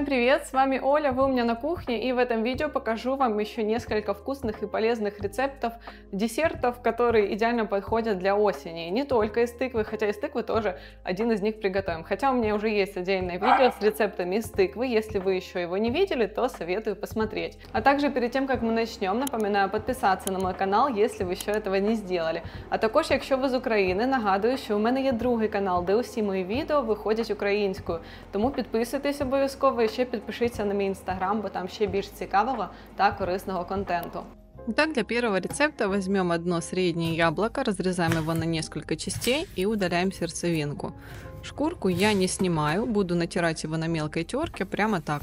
Всем привет, с вами Оля, вы у меня на кухне, и в этом видео покажу вам еще несколько вкусных и полезных рецептов десертов, которые идеально подходят для осени. И не только из тыквы, хотя из тыквы тоже один из них приготовим. Хотя у меня уже есть отдельное видео с рецептами из тыквы, если вы еще его не видели, то советую посмотреть. А также перед тем, как мы начнем, напоминаю подписаться на мой канал, если ви ще этого не сделали. А також, якщо ви з України, нагадую, що у мене є другий канал, де усі мої відео виходять українською. Тому підписуйтесь обов'язково і ще підпишіться на мій інстаграм, бо там ще більш цікавого та корисного контенту. Итак, для первого рецепта возьмем одно среднее яблоко, разрезаем его на несколько частей и удаляем сердцевинку. Шкурку я не снимаю, буду натирать его на мелкой терке прямо так.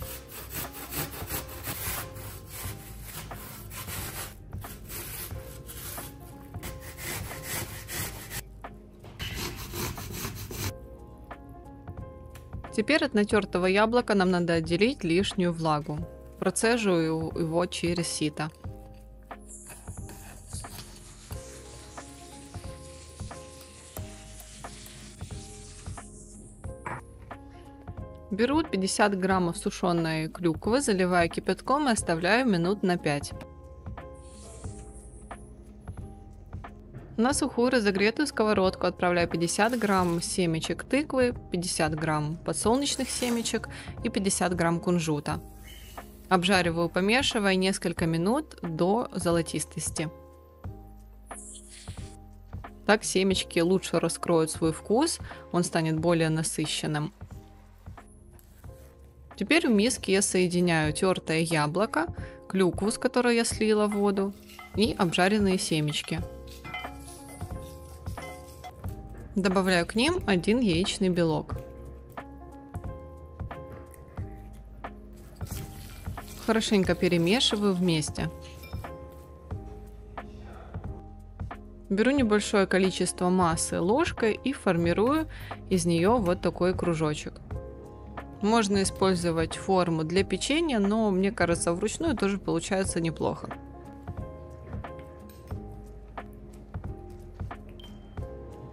Теперь от натертого яблока нам надо отделить лишнюю влагу. Процеживаю его через сито. Беру 50 граммов сушеной клюквы, заливаю кипятком и оставляю минут на 5. На сухую разогретую сковородку отправляю 50 грамм семечек тыквы, 50 грамм подсолнечных семечек и 50 грамм кунжута. Обжариваю, помешивая несколько минут до золотистости. Так семечки лучше раскроют свой вкус, он станет более насыщенным. Теперь в миске я соединяю тертое яблоко, клюкву, с которой я слила воду, и обжаренные семечки. Добавляю к ним 1 яичный белок. Хорошенько перемешиваю вместе. Беру небольшое количество массы ложкой и формирую из нее вот такой кружочек. Можно использовать форму для печенья, но мне кажется, вручную тоже получается неплохо.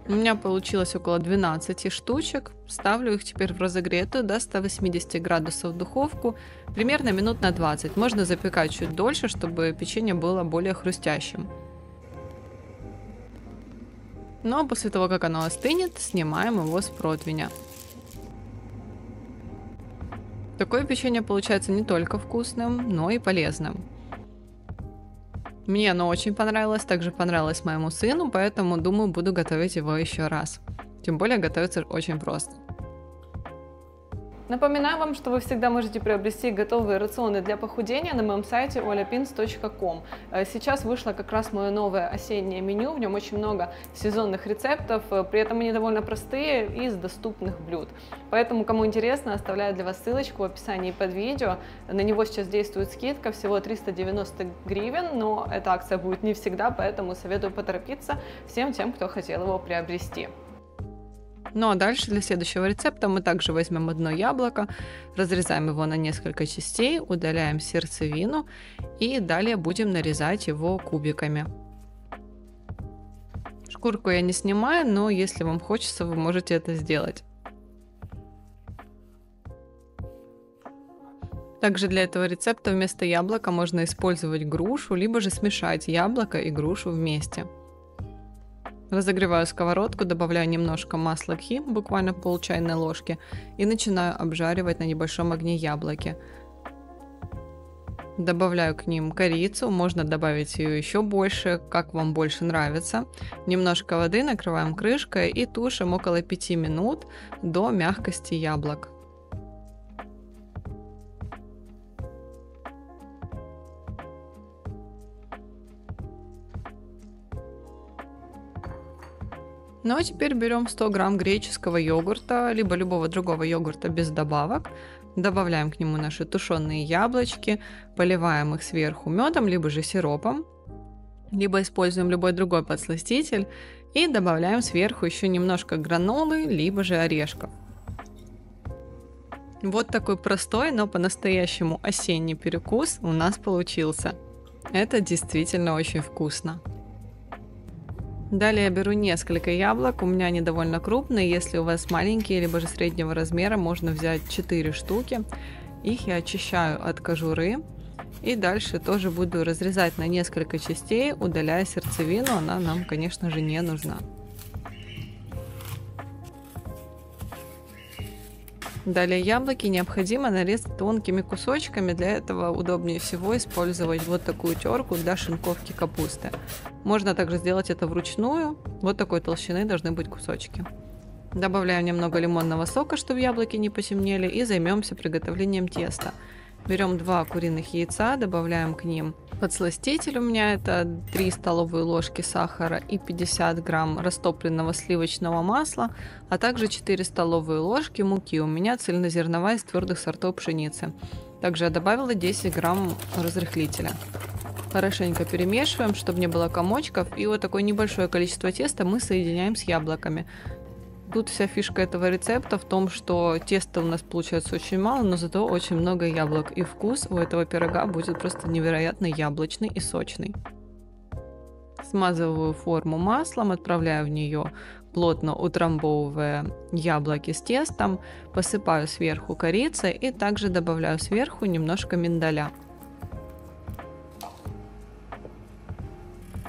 У меня получилось около 12 штучек. Ставлю их теперь в разогретую до 180 градусов духовку примерно минут на 20. Можно запекать чуть дольше, чтобы печенье было более хрустящим. Ну а после того, как оно остынет, снимаем его с противня. Такое печенье получается не только вкусным, но и полезным. Мне оно очень понравилось, также понравилось моему сыну, поэтому, думаю, буду готовить его еще раз. Тем более готовится очень просто. Напоминаю вам, что вы всегда можете приобрести готовые рационы для похудения на моем сайте olyapins.com. Сейчас вышло как раз мое новое осеннее меню, в нем очень много сезонных рецептов, при этом они довольно простые и из доступных блюд. Поэтому, кому интересно, оставляю для вас ссылочку в описании под видео. На него сейчас действует скидка, всего 390 гривен, но эта акция будет не всегда, поэтому советую поторопиться всем тем, кто хотел его приобрести. Ну а дальше для следующего рецепта мы также возьмем одно яблоко, разрезаем его на несколько частей, удаляем сердцевину и далее будем нарезать его кубиками. Шкурку я не снимаю, но если вам хочется, вы можете это сделать. Также для этого рецепта вместо яблока можно использовать грушу, либо же смешать яблоко и грушу вместе. Разогреваю сковородку, добавляю немножко масла гхи, буквально пол чайной ложки, и начинаю обжаривать на небольшом огне яблоки. Добавляю к ним корицу, можно добавить ее еще больше, как вам больше нравится. Немножко воды, накрываем крышкой и тушим около 5 минут до мягкости яблок. Ну а теперь берем 100 грамм греческого йогурта, либо любого другого йогурта без добавок. Добавляем к нему наши тушеные яблочки, поливаем их сверху медом, либо же сиропом, либо используем любой другой подсластитель и добавляем сверху еще немножко гранолы, либо же орешков. Вот такой простой, но по-настоящему осенний перекус у нас получился. Это действительно очень вкусно. Далее я беру несколько яблок, у меня они довольно крупные, если у вас маленькие, либо же среднего размера, можно взять 4 штуки. Их я очищаю от кожуры. И дальше тоже буду разрезать на несколько частей, удаляя сердцевину, она нам, конечно же, не нужна. Далее яблоки необходимо нарезать тонкими кусочками, для этого удобнее всего использовать вот такую терку для шинковки капусты. Можно также сделать это вручную, вот такой толщины должны быть кусочки. Добавляем немного лимонного сока, чтобы яблоки не потемнели, и займемся приготовлением теста. Берем 2 куриных яйца, добавляем к ним подсластитель, у меня это 3 столовые ложки сахара и 50 грамм растопленного сливочного масла, а также 4 столовые ложки муки, у меня цельнозерновая из твердых сортов пшеницы. Также я добавила 10 грамм разрыхлителя. Хорошенько перемешиваем, чтобы не было комочков, и вот такое небольшое количество теста мы соединяем с яблоками. Тут вся фишка этого рецепта в том, что теста у нас получается очень мало, но зато очень много яблок. И вкус у этого пирога будет просто невероятно яблочный и сочный. Смазываю форму маслом, отправляю в нее, плотно утрамбовывая яблоки с тестом, посыпаю сверху корицей и также добавляю сверху немножко миндаля.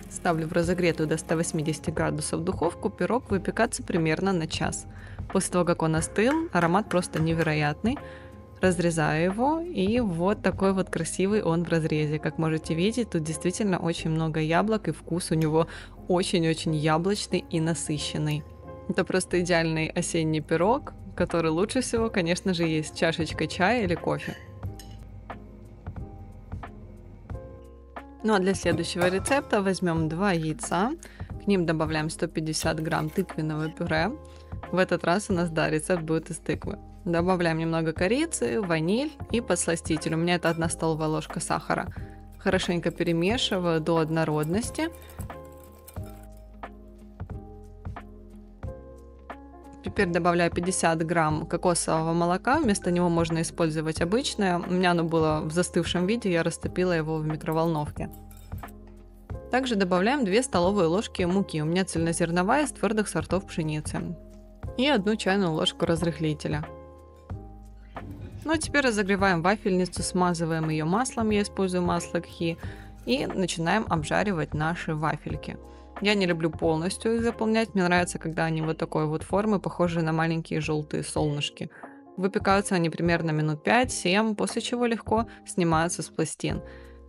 Ставлю в разогретую до 180 градусов духовку пирог выпекаться примерно на час. После того, как он остыл, аромат просто невероятный. Разрезаю его, и вот такой вот красивый он в разрезе. Как можете видеть, тут действительно очень много яблок, и вкус у него очень-очень яблочный и насыщенный. Это просто идеальный осенний пирог, который лучше всего, конечно же, есть с чашечкой чая или кофе. Ну а для следующего рецепта возьмем 2 яйца, к ним добавляем 150 грамм тыквенного пюре. В этот раз у нас, да, рецепт будет из тыквы. Добавляем немного корицы, ваниль и подсластитель. У меня это 1 столовая ложка сахара. Хорошенько перемешиваю до однородности. Теперь добавляю 50 грамм кокосового молока, вместо него можно использовать обычное. У меня оно было в застывшем виде, я растопила его в микроволновке. Также добавляем 2 столовые ложки муки, у меня цельнозерновая из твердых сортов пшеницы. И 1 чайную ложку разрыхлителя. Ну а теперь разогреваем вафельницу, смазываем ее маслом, я использую масло кхи, и начинаем обжаривать наши вафельки. Я не люблю полностью их заполнять, мне нравится, когда они вот такой вот формы, похожие на маленькие желтые солнышки. Выпекаются они примерно минут 5-7, после чего легко снимаются с пластин.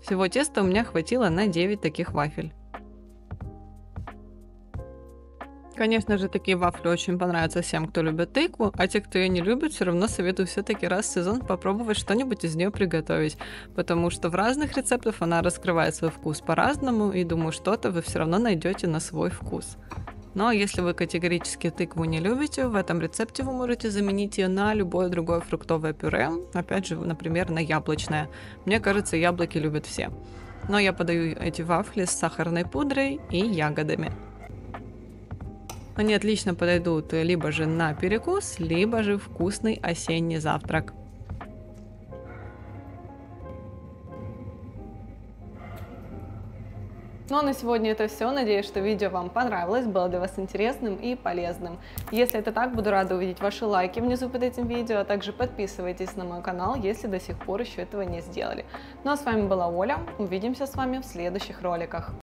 Всего теста у меня хватило на 9 таких вафель. Конечно же, такие вафли очень понравятся всем, кто любит тыкву, а те, кто ее не любит, все равно советую все-таки раз в сезон попробовать что-нибудь из нее приготовить, потому что в разных рецептах она раскрывает свой вкус по-разному, и думаю, что-то вы все равно найдете на свой вкус. Но если вы категорически тыкву не любите, в этом рецепте вы можете заменить ее на любое другое фруктовое пюре, опять же, например, на яблочное. Мне кажется, яблоки любят все. Но я подаю эти вафли с сахарной пудрой и ягодами. Они отлично подойдут либо же на перекус, либо же вкусный осенний завтрак. Ну а на сегодня это все. Надеюсь, что видео вам понравилось, было для вас интересным и полезным. Если это так, буду рада увидеть ваши лайки внизу под этим видео, а также подписывайтесь на мой канал, если до сих пор еще этого не сделали. Ну а с вами была Оля, увидимся с вами в следующих роликах.